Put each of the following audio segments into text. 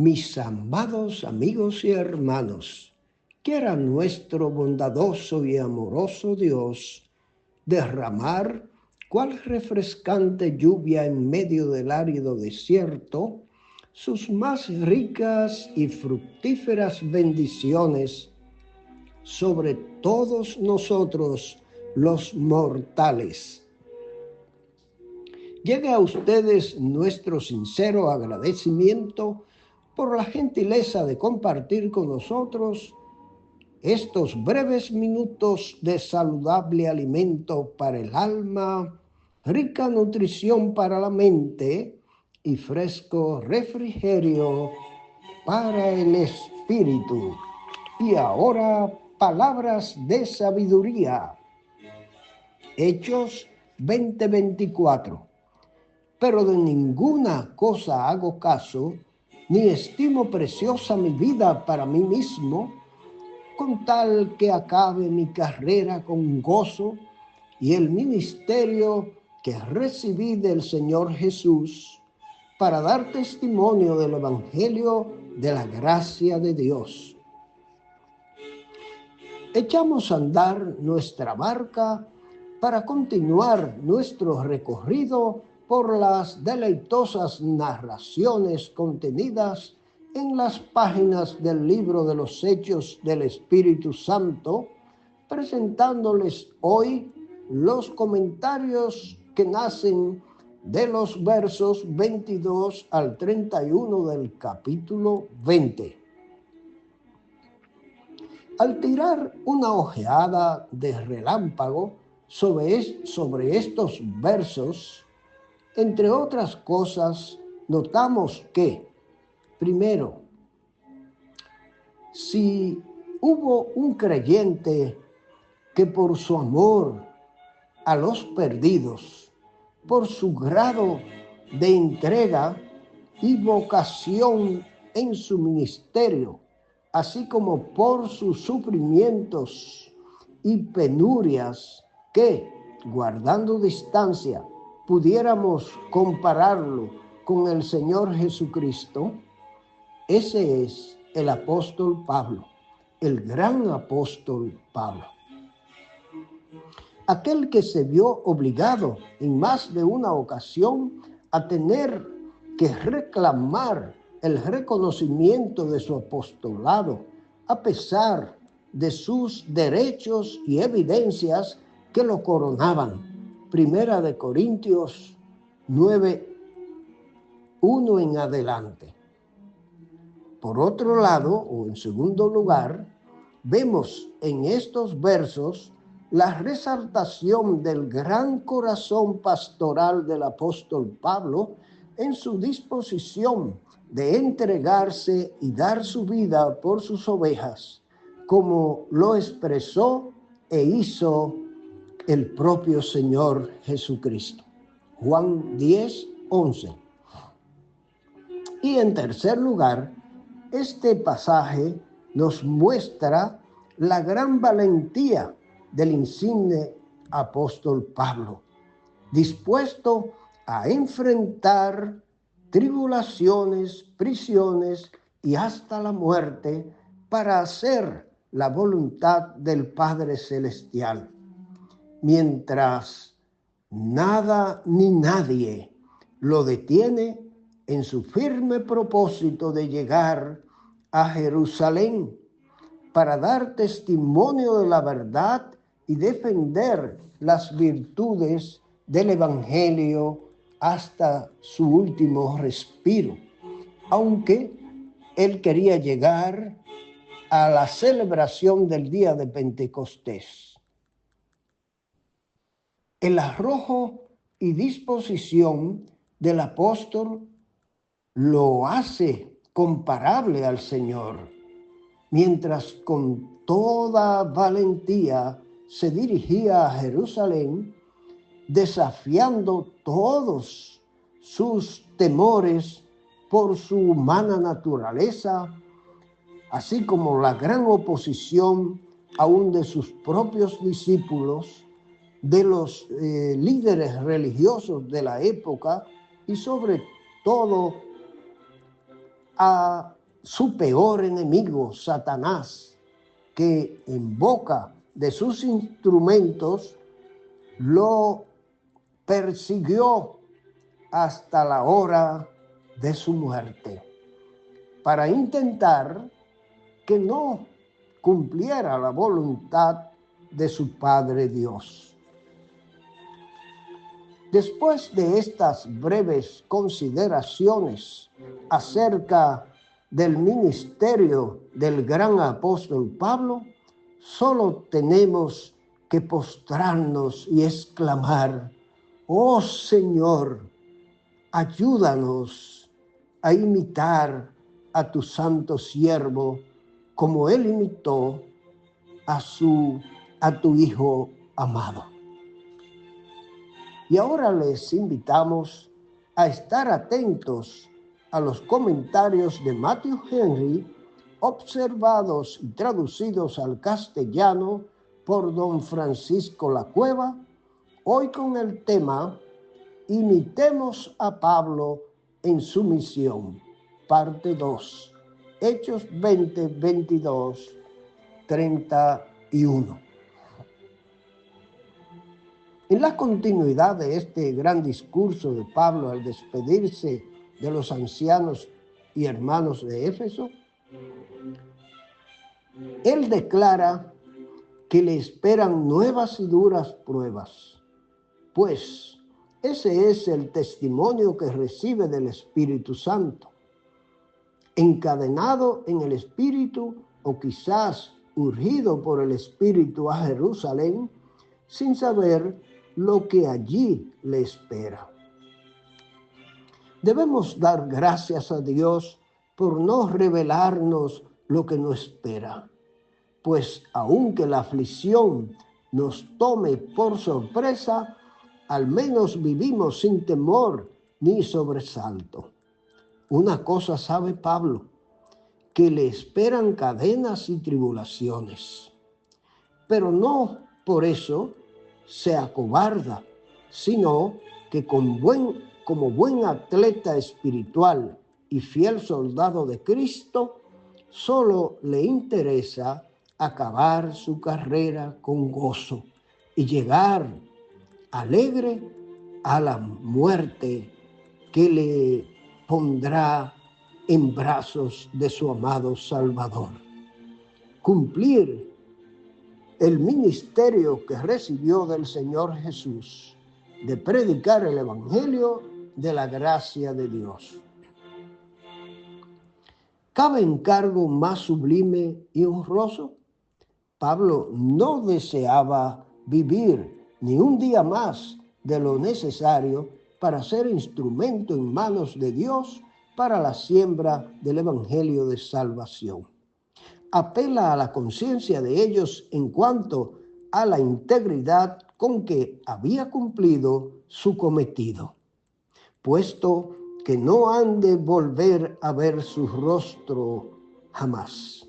Mis amados amigos y hermanos, quiera nuestro bondadoso y amoroso Dios derramar cual refrescante lluvia en medio del árido desierto sus más ricas y fructíferas bendiciones sobre todos nosotros los mortales. Llegue a ustedes nuestro sincero agradecimiento por la gentileza de compartir con nosotros estos breves minutos de saludable alimento para el alma, rica nutrición para la mente y fresco refrigerio para el espíritu. Y ahora, palabras de sabiduría. Hechos 20:24. Pero de ninguna cosa hago caso, ni estimo preciosa mi vida para mí mismo, con tal que acabe mi carrera con gozo y el ministerio que recibí del Señor Jesús para dar testimonio del Evangelio de la gracia de Dios. Echamos a andar nuestra barca para continuar nuestro recorrido por las deleitosas narraciones contenidas en las páginas del libro de los Hechos del Espíritu Santo, presentándoles hoy los comentarios que nacen de los versos 22 al 31 del capítulo 20. Al tirar una ojeada de relámpago sobre estos versos, entre otras cosas, notamos que, primero, si hubo un creyente que por su amor a los perdidos, por su grado de entrega y vocación en su ministerio, así como por sus sufrimientos y penurias que, guardando distancia, pudiéramos compararlo con el Señor Jesucristo, ese es el apóstol Pablo, el gran apóstol Pablo. Aquel que se vio obligado en más de una ocasión a tener que reclamar el reconocimiento de su apostolado, a pesar de sus derechos y evidencias que lo coronaban. Primera de Corintios 9:1 en adelante. Por otro lado, o en segundo lugar, vemos en estos versos la resaltación del gran corazón pastoral del apóstol Pablo en su disposición de entregarse y dar su vida por sus ovejas, como lo expresó e hizo el propio Señor Jesucristo. Juan 10:11. Y en tercer lugar, este pasaje nos muestra la gran valentía del insigne apóstol Pablo, dispuesto a enfrentar tribulaciones, prisiones y hasta la muerte para hacer la voluntad del Padre Celestial. Mientras nada ni nadie lo detiene en su firme propósito de llegar a Jerusalén para dar testimonio de la verdad y defender las virtudes del Evangelio hasta su último respiro, aunque él quería llegar a la celebración del día de Pentecostés. El arrojo y disposición del apóstol lo hace comparable al Señor, mientras con toda valentía se dirigía a Jerusalén, desafiando todos sus temores por su humana naturaleza, así como la gran oposición aún de sus propios discípulos, de los líderes religiosos de la época y sobre todo a su peor enemigo, Satanás, que en boca de sus instrumentos lo persiguió hasta la hora de su muerte, para intentar que no cumpliera la voluntad de su Padre Dios. Después de estas breves consideraciones acerca del ministerio del gran apóstol Pablo, solo tenemos que postrarnos y exclamar: oh Señor, ayúdanos a imitar a tu santo siervo como él imitó a tu Hijo amado. Y ahora les invitamos a estar atentos a los comentarios de Matthew Henry, observados y traducidos al castellano por don Francisco Lacueva, hoy con el tema Imitemos a Pablo en su misión, parte 2, Hechos 20, 22, 31. En la continuidad de este gran discurso de Pablo al despedirse de los ancianos y hermanos de Éfeso, él declara que le esperan nuevas y duras pruebas, pues ese es el testimonio que recibe del Espíritu Santo. Encadenado en el Espíritu o quizás urgido por el Espíritu a Jerusalén, sin saber lo que allí le espera. Debemos dar gracias a Dios por no revelarnos lo que nos espera, pues aunque la aflicción nos tome por sorpresa, al menos vivimos sin temor ni sobresalto. Una cosa sabe Pablo, que le esperan cadenas y tribulaciones, pero no por eso se acobarda, sino que como buen atleta espiritual y fiel soldado de Cristo, solo le interesa acabar su carrera con gozo y llegar alegre a la muerte que le pondrá en brazos de su amado Salvador. Cumplir el ministerio que recibió del Señor Jesús, de predicar el Evangelio de la gracia de Dios. ¿Cabe encargo más sublime y honroso? Pablo no deseaba vivir ni un día más de lo necesario para ser instrumento en manos de Dios para la siembra del Evangelio de salvación. Apela a la conciencia de ellos en cuanto a la integridad con que había cumplido su cometido, puesto que no han de volver a ver su rostro jamás.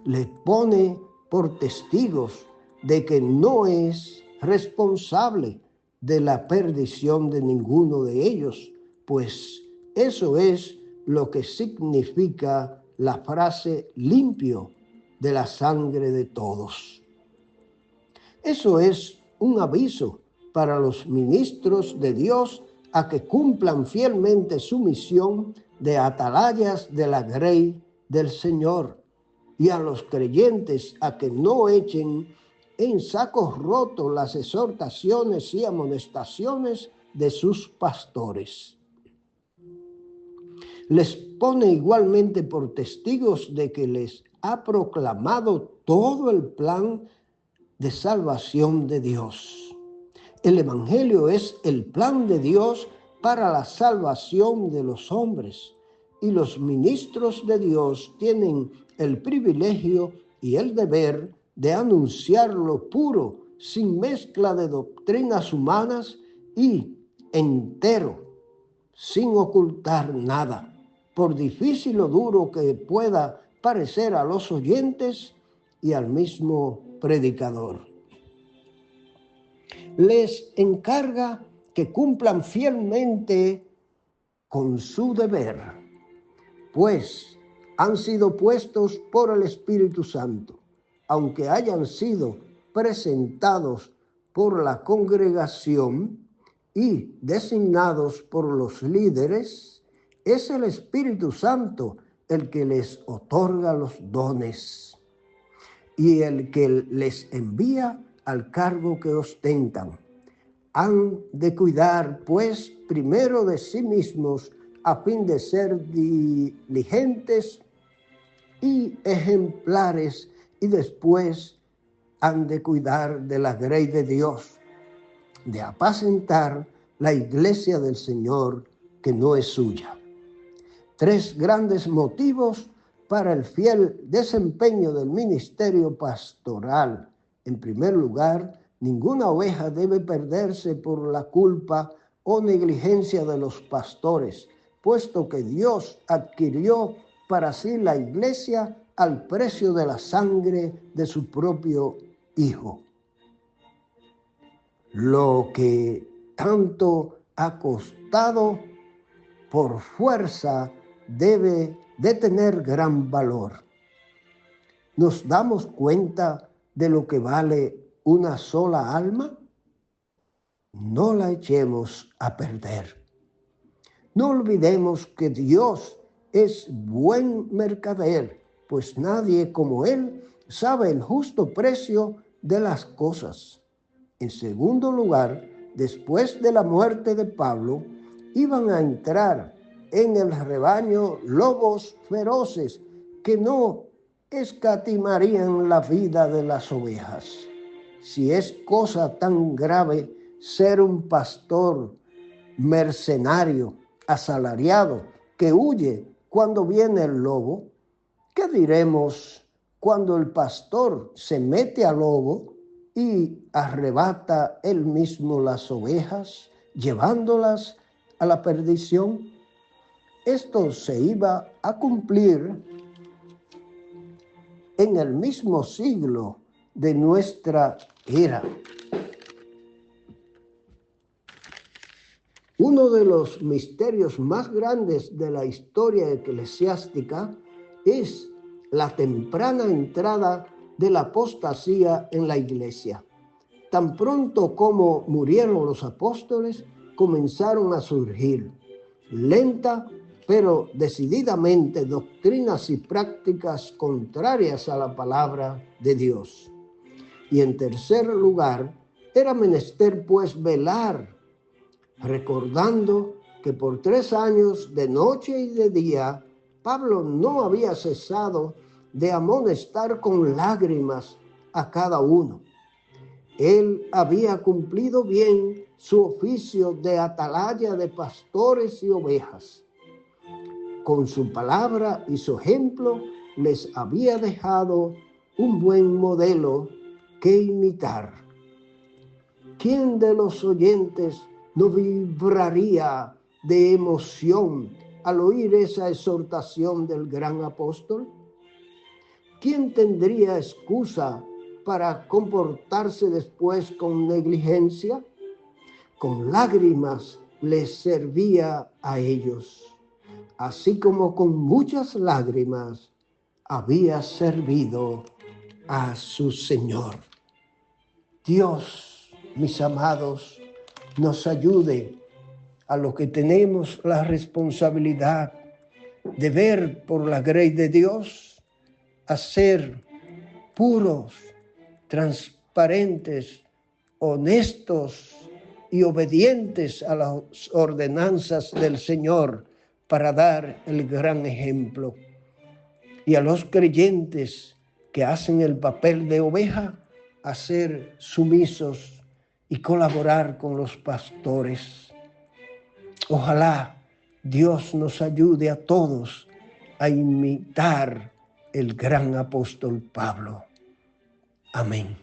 Les pone por testigos de que no es responsable de la perdición de ninguno de ellos, pues eso es lo que significa la frase limpio de la sangre de todos. Eso es un aviso para los ministros de Dios a que cumplan fielmente su misión de atalayas de la grey del Señor, y a los creyentes a que no echen en sacos rotos las exhortaciones y amonestaciones de sus pastores. Les pone igualmente por testigos de que les ha proclamado todo el plan de salvación de Dios. El Evangelio es el plan de Dios para la salvación de los hombres, y los ministros de Dios tienen el privilegio y el deber de anunciarlo puro, sin mezcla de doctrinas humanas y entero, sin ocultar nada, por difícil o duro que pueda parecer a los oyentes y al mismo predicador. Les encarga que cumplan fielmente con su deber, pues han sido puestos por el Espíritu Santo, aunque hayan sido presentados por la congregación y designados por los líderes, es el Espíritu Santo el que les otorga los dones y el que les envía al cargo que ostentan. Han de cuidar, pues, primero de sí mismos a fin de ser diligentes y ejemplares, y después han de cuidar de la grey de Dios, de apacentar la iglesia del Señor que no es suya. 3 grandes motivos para el fiel desempeño del ministerio pastoral. En primer lugar, ninguna oveja debe perderse por la culpa o negligencia de los pastores, puesto que Dios adquirió para sí la iglesia al precio de la sangre de su propio Hijo. Lo que tanto ha costado, por fuerza debe de tener gran valor. ¿Nos damos cuenta de lo que vale una sola alma? No la echemos a perder. No olvidemos que Dios es buen mercader, pues nadie como Él sabe el justo precio de las cosas. En segundo lugar, después de la muerte de Pablo, iban a entrar en el rebaño lobos feroces que no escatimarían la vida de las ovejas. Si es cosa tan grave ser un pastor mercenario, asalariado, que huye cuando viene el lobo, ¿qué diremos cuando el pastor se mete al lobo y arrebata él mismo las ovejas, llevándolas a la perdición? Esto se iba a cumplir en el mismo siglo de nuestra era. Uno de los misterios más grandes de la historia eclesiástica es la temprana entrada de la apostasía en la iglesia. Tan pronto como murieron los apóstoles, comenzaron a surgir, lenta pero decididamente, doctrinas y prácticas contrarias a la palabra de Dios. Y en tercer lugar, era menester pues velar, recordando que por 3 años, de noche y de día, Pablo no había cesado de amonestar con lágrimas a cada uno. Él había cumplido bien su oficio de atalaya de pastores y ovejas. Con su palabra y su ejemplo les había dejado un buen modelo que imitar. ¿Quién de los oyentes no vibraría de emoción al oír esa exhortación del gran apóstol? ¿Quién tendría excusa para comportarse después con negligencia? Con lágrimas les servía a ellos, así como con muchas lágrimas había servido a su Señor. Dios, mis amados, nos ayude a los que tenemos la responsabilidad de ver por la grey de Dios, a ser puros, transparentes, honestos y obedientes a las ordenanzas del Señor para dar el gran ejemplo. Y a los creyentes que hacen el papel de oveja, a ser sumisos y colaborar con los pastores. Ojalá Dios nos ayude a todos a imitar el gran apóstol Pablo. Amén.